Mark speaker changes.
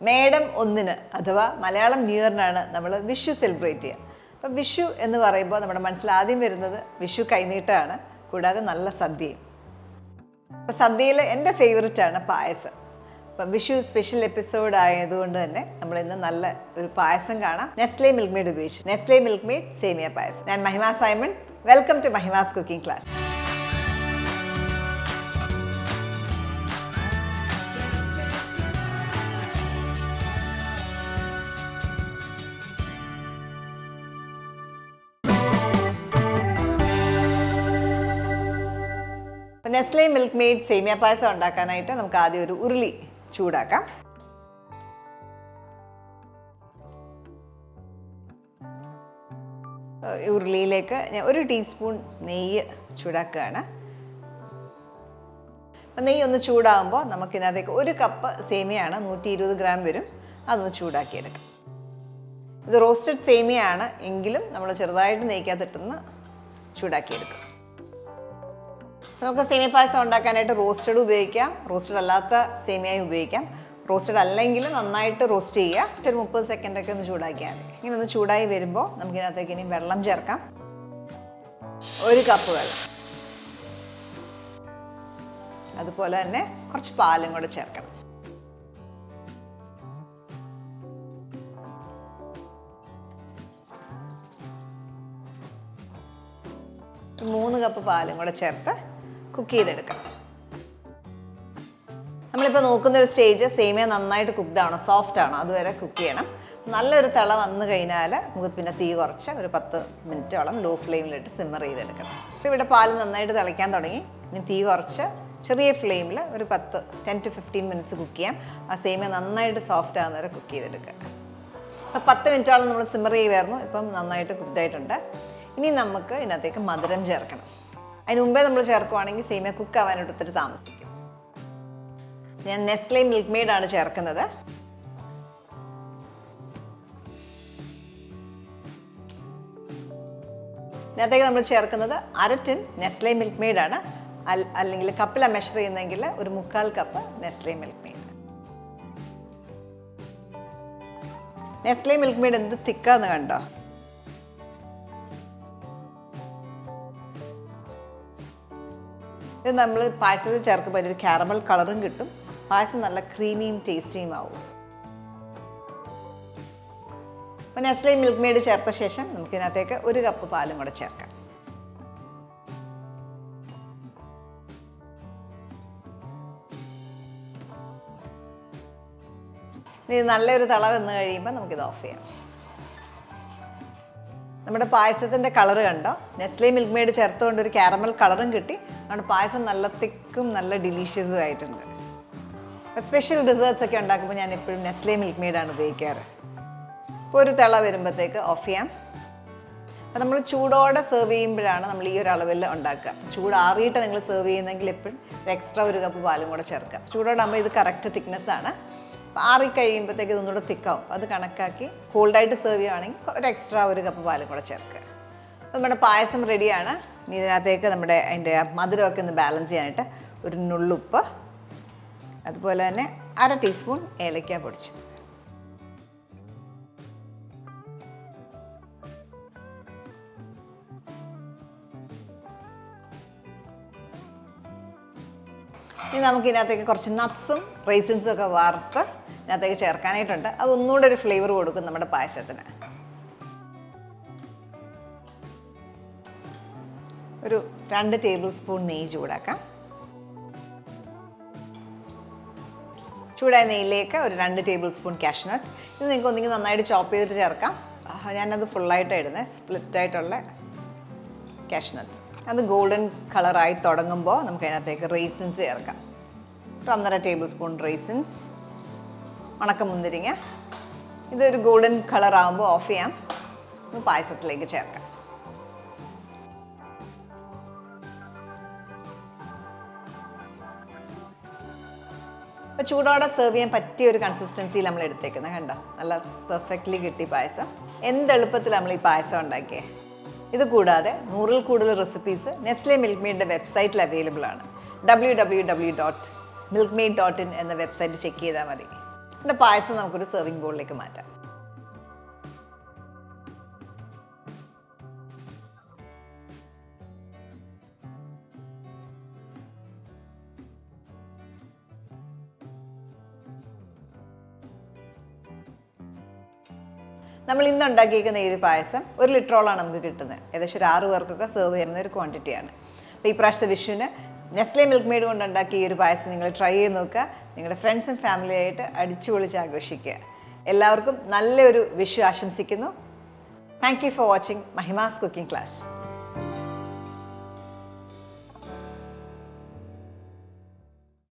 Speaker 1: മേടം 1 അഥവാ മലയാളം ന്യൂ ഇയറിനാണ് നമ്മൾ വിഷു സെലിബ്രേറ്റ് ചെയ്യുക. അപ്പം വിഷു എന്ന് പറയുമ്പോൾ നമ്മുടെ മനസ്സിൽ ആദ്യം വരുന്നത് വിഷു കൈനീട്ടമാണ്, കൂടാതെ നല്ല സദ്യയും. അപ്പം സദ്യയിൽ എൻ്റെ ഫേവററ്റാണ് പായസം. അപ്പം വിഷു സ്പെഷ്യൽ എപ്പിസോഡ് ആയതുകൊണ്ട് തന്നെ നമ്മൾ ഇന്ന് നല്ല ഒരു പായസം കാണാം. നെസ്ലെ മിൽക്ക് മെയ്ഡ് ഉപയോഗിച്ച് നെസ്ലെ മിൽക്ക് മെയ്ഡ് സേമിയ പായസം. ഞാൻ Mahima Simon. Welcome to Mahima's cooking class. Nestle Milkmaid സേമിയ പായസം ഉണ്ടാക്കാനായിട്ട് നമുക്ക് ആദ്യം ഒരു ഉരുളി ചൂടാക്കാം. ഉരുളിയിലേക്ക് ഞാൻ 1 ടീസ്പൂൺ നെയ്യ് ചൂടാക്കുകയാണ്. നെയ്യ് ഒന്ന് ചൂടാകുമ്പോൾ നമുക്കിതിനകത്തേക്ക് 1 കപ്പ് സേമിയാണ്, 120 ഗ്രാം വരും, അതൊന്ന് ചൂടാക്കിയെടുക്കാം. ഇത് റോസ്റ്റഡ് സേമിയാണ് എങ്കിലും നമ്മൾ ചെറുതായിട്ട് നെയ്ക്കകത്തിട്ടൊന്ന് ചൂടാക്കിയെടുക്കാം. നമുക്ക് സേമിയ പായസം ഉണ്ടാക്കാനായിട്ട് റോസ്റ്റഡ് ഉപയോഗിക്കാം, റോസ്റ്റഡ് അല്ലാത്ത സേമിയയും ഉപയോഗിക്കാം. റോസ്റ്റഡ് അല്ലെങ്കിൽ നന്നായിട്ട് റോസ്റ്റ് ചെയ്യുക, ഒരു 30 സെക്കൻഡൊക്കെ ഒന്ന് ചൂടാക്കിയാൽ മതി. ഇങ്ങനെ ഒന്ന് ചൂടായി വരുമ്പോൾ നമുക്കിതിനകത്തേക്ക് ഇനി വെള്ളം ചേർക്കാം. 1 കപ്പ് വെള്ളം, അതുപോലെ തന്നെ കുറച്ച് പാലും കൂടെ ചേർക്കണം. ഒരു 3 കപ്പ് പാലും കൂടെ ചേർത്ത് കുക്ക് ചെയ്തെടുക്കണം. നമ്മളിപ്പോൾ നോക്കുന്ന ഒരു സ്റ്റേജ് സേമിയ നന്നായിട്ട് കുക്ക്ഡ് ആണോ, സോഫ്റ്റ് ആണോ, അതുവരെ കുക്ക് ചെയ്യണം. നല്ലൊരു തിള വന്നു കഴിഞ്ഞാൽ നമുക്ക് പിന്നെ തീ കുറച്ച് ഒരു 10 മിനിറ്റോളം ലോ ഫ്ലെയിമിലിട്ട് സിമ്മർ ചെയ്തെടുക്കണം. അപ്പോൾ ഇവിടെ പാൽ നന്നായിട്ട് തിളയ്ക്കാൻ തുടങ്ങി. ഇനി തീ കുറച്ച് ചെറിയ ഫ്ലെയിമിൽ ഒരു 10 to 15 മിനിറ്റ്സ് കുക്ക് ചെയ്യാം. ആ സേമിയ നന്നായിട്ട് സോഫ്റ്റ് ആകുന്ന വരെ കുക്ക് ചെയ്തെടുക്കുക. അപ്പോൾ 10 മിനിറ്റോളം നമ്മൾ സിമ്മർ ചെയ്യുമായിരുന്നു. ഇപ്പം നന്നായിട്ട് കുക്ക്ഡായിട്ടുണ്ട്. ഇനി നമുക്ക് ഇതിനകത്തേക്ക് മധുരം ചേർക്കണം. അതിന് മുമ്പേ നമ്മൾ ചേർക്കുവാണെങ്കിൽ സേമിയ കുക്ക് ആവാനായിട്ട് ഒത്തിരി താമസിക്കും. ഞാൻ നെസ്ലെ മിൽക്ക് മെയ്ഡ് ആണ് ചേർക്കുന്നത്. ഇതിനകത്തേക്ക് നമ്മൾ ചേർക്കുന്നത് 1/2 ടിൻ നെസ്ലെ മിൽക്ക് മെയ്ഡ് ആണ്. അല്ലെങ്കിൽ കപ്പിലാണ് മെഷർ ചെയ്യുന്നതെങ്കിൽ ഒരു 3/4 cup Nestle milk made. Nestle milk made എന്ത് തിക്കാന്ന് കണ്ടോ? ഇത് നമ്മൾ പായസത്തിൽ ചേർക്കുമ്പോൾ ഒരു കാരമൽ കളറും കിട്ടും. പായസം നല്ല ക്രീമിയും ടേസ്റ്റിയും ആവും. അപ്പോൾ നെസ്ലെ മിൽക്ക് മെയ്ഡ് ചേർത്ത ശേഷം നമുക്കിതിനകത്തേക്ക് 1 കപ്പ് പാലും കൂടെ ചേർക്കാം. ഇനി നല്ലൊരു തിള വന്ന് കഴിയുമ്പോൾ നമുക്കിത് ഓഫ് ചെയ്യാം. നമ്മുടെ പായസത്തിൻ്റെ കളറ് കണ്ടോ? നെസ്ലെ മിൽക്ക് മെയ്ഡ് ചേർത്തുകൊണ്ട് ഒരു കാരമൽ കളറും കിട്ടി. നമ്മുടെ പായസം നല്ല തിക്കും നല്ല ഡിലീഷ്യസും ആയിട്ടുണ്ട്. സ്പെഷ്യൽ ഡെസേർട്ട്സ് ഒക്കെ ഉണ്ടാക്കുമ്പോൾ ഞാൻ എപ്പോഴും നെസ്ലെ മിൽക്ക് മെയ്ഡാണ് ഉപയോഗിക്കാറ്. ഇപ്പോൾ ഒരു തിള വരുമ്പോഴത്തേക്ക് ഓഫ് ചെയ്യാം. അപ്പോൾ നമ്മൾ ചൂടോടെ സെർവ് ചെയ്യുമ്പോഴാണ് നമ്മൾ ഈ ഒരു അളവിൽ ഉണ്ടാക്കുക. ചൂടാറിയിട്ട് നിങ്ങൾ സെർവ് ചെയ്യുന്നെങ്കിൽ എപ്പോഴും എക്സ്ട്രാ 1 കപ്പ് പാലും കൂടെ ചേർക്കുക. ചൂടോടാകുമ്പോൾ ഇത് കറക്റ്റ് തിക്നെസ്സാണ്. അപ്പോൾ ആറിക്കഴിയുമ്പോഴത്തേക്ക് ഇതൊന്നുകൂടെ തിക്കാവും. അത് കണക്കാക്കി കോൾഡായിട്ട് സെർവ് ചെയ്യുകയാണെങ്കിൽ ഒരു എക്സ്ട്രാ 1 കപ്പ് പാലും കൂടെ ചേർക്കുക. അപ്പോൾ നമ്മുടെ പായസം റെഡിയാണ്. ഇനി ഇതിനകത്തേക്ക് അതിൻ്റെ മധുരമൊക്കെ ഒന്ന് ബാലൻസ് ചെയ്യാനായിട്ട് ഒരു നുള്ളുപ്പ്, അതുപോലെ തന്നെ 1/2 ടീസ്പൂൺ ഏലക്ക പൊടിച്ചത്. ഇനി നമുക്ക് ഇതിനകത്തേക്ക് കുറച്ച് നട്ട്സും റൈസിൻസും ഒക്കെ വറുത്ത് ഇതിനകത്തേക്ക് ചേർക്കാനായിട്ടുണ്ട്. അതൊന്നുകൂടെ ഒരു ഫ്ലേവർ കൊടുക്കും നമ്മുടെ പായസത്തിന്. ഒരു 2 ടേബിൾ സ്പൂൺ നെയ്യ് ചൂടാക്കാം. ചൂടായ നെയ്യിലേക്ക് ഒരു 2 ടേബിൾ സ്പൂൺ കാഷ്നട്ട്സ്. ഇത് നിങ്ങൾക്ക് ഒന്നെങ്കിൽ നന്നായിട്ട് ചോപ്പ് ചെയ്തിട്ട് ചേർക്കാം. ഞാനത് ഫുള്ളായിട്ടാണ് ഇടുന്നത്, സ്പ്ലിറ്റായിട്ടുള്ള കാഷ്നട്ട്സ്. അത് ഗോൾഡൻ കളറായി തുടങ്ങുമ്പോൾ നമുക്ക് അതിനകത്തേക്ക് റൈസിൻസ് ചേർക്കാം. ഒരു 1.5 ടേബിൾ സ്പൂൺ റൈസിൻസ്, ഉണക്കമുന്തിരിങ്ങ. ഇതൊരു ഗോൾഡൻ കളറാകുമ്പോൾ ഓഫ് ചെയ്യാം. പായസത്തിലേക്ക് ചേർക്കാം. അപ്പോൾ ചൂടോടെ സെർവ് ചെയ്യാൻ പറ്റിയ ഒരു കൺസിസ്റ്റൻസിയിൽ നമ്മൾ എടുത്തേക്കുന്നത് കണ്ടോ? നല്ല പെർഫെക്റ്റ്ലി കിട്ടി പായസം. എന്തെളുപ്പത്തിൽ നമ്മൾ ഈ പായസം ഉണ്ടാക്കിയത്. ഇത് കൂടാതെ 100-ൽ കൂടുതൽ റെസിപ്പീസ് നെസ്ലെ മിൽക്ക് മെയ്ഡിൻ്റെ വെബ്സൈറ്റിൽ അവൈലബിൾ ആണ്. www.milkmaid.in എന്ന വെബ്സൈറ്റ് ചെക്ക് ചെയ്താൽ മതി. പിന്നെ പായസം നമുക്കൊരു സെർവിങ് ബോളിലേക്ക് മാറ്റാം. നമ്മൾ ഇന്ന് ഉണ്ടാക്കിയിരിക്കുന്ന ഈ ഒരു പായസം 1 ലിറ്ററോളാണ് നമുക്ക് കിട്ടുന്നത്. ഏകദേശം ഒരു 6 പേർക്കൊക്കെ സെർവ് ചെയ്യുന്ന ഒരു ക്വാണ്ടിറ്റിയാണ്. അപ്പോൾ ഈ പ്രാവശ്യത്തെ വിഷുവിന് നെസ്ലെ മിൽക്ക് മെയ്ഡ് കൊണ്ട് ഉണ്ടാക്കിയ ഈ ഒരു പായസം നിങ്ങൾ ട്രൈ ചെയ്ത് നോക്കുക. നിങ്ങളുടെ ഫ്രണ്ട്സും ഫാമിലിയായിട്ട് അടിച്ചു പൊളിച്ച് ആഘോഷിക്കുക. എല്ലാവർക്കും നല്ലൊരു വിഷു ആശംസിക്കുന്നു. Thank you for watching Mahima's cooking class.